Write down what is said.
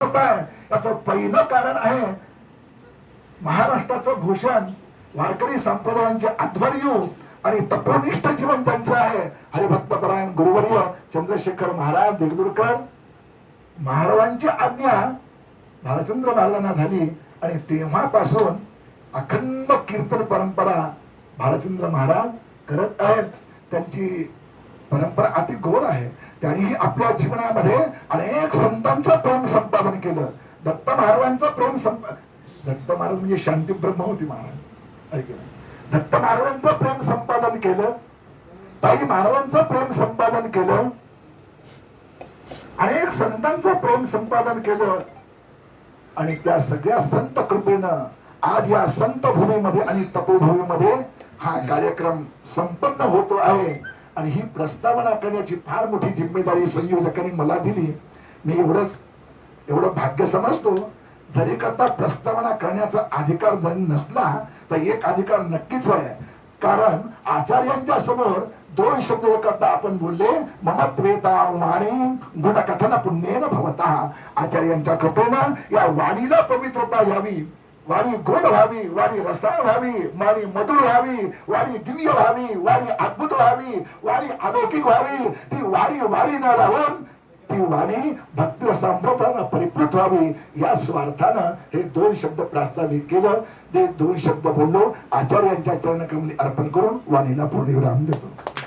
याचं पहिलं कारण आहे महाराष्ट्राचं भूषण वारकरी संप्रदायांचे आध्वर्य आणि तत्वनिष्ठ जीवन ज्यांचं आहे हरिभक्तपरायण गुरुवर्य चंद्रशेखर महाराज देगलूरकर महाराजांची आज्ञा भालचंद्र महाराजांना झाली आणि तेव्हापासून अखंड कीर्तन परंपरा भालचंद्र महाराज करत आहेत. त्यांची परंपरा अति गोड आहे. त्यांनीही आपल्या जीवनामध्ये अनेक संतांचं प्रेम संपादन केलं. दत्त महाराजांचं प्रेम दत्त महाराज म्हणजे शांती ब्रह्म होती महाराज ऐकलं. दत्त महाराजांचं प्रेम संपादन केलं. ताई महाराजांचं प्रेम संपादन केलं. अनेक संतांचं प्रेम संपादन केलं आणि त्या सगळ्या संत कृपेनं आज या संत भूमीमध्ये आणि तपोभूमीमध्ये हा कार्यक्रम संपन्न होतो आहे. आणि ही प्रस्तावना करण्याची फार मोठी जिम्मेदारी संयोजकांनी मला दिली. मी एवढं भाग्य समजतो. जरी करता प्रस्तावना करण्याचा अधिकार जरी नसला तर एक अधिकार नक्कीच आहे. कारण आचार्यांच्या समोर दोन शब्द करता आपण बोलले ममत्वेता वाणी गुणकथन पुण्येन भवतः. आचार्यांच्या कृपेनं या वाणीला पवित्रता यावी, वाणी गोड व्हावी, वाणी रसाळ व्हावी, वाणी मधुर व्हावी, वाणी दिव्य व्हावी, वाणी अद्भुत व्हावी, वाणी अलौकिक व्हावी. ती वाणी न राहून ती वाणी भक्ती रसामृतानं परिपूर्ण व्हावी या स्वार्थानं हे दोन शब्द प्रास्ताविक केलं. ते दोन शब्द बोललो आचार्यांच्या चरणकमली अर्पण करून वाणीला पूर्ण विराम देतो.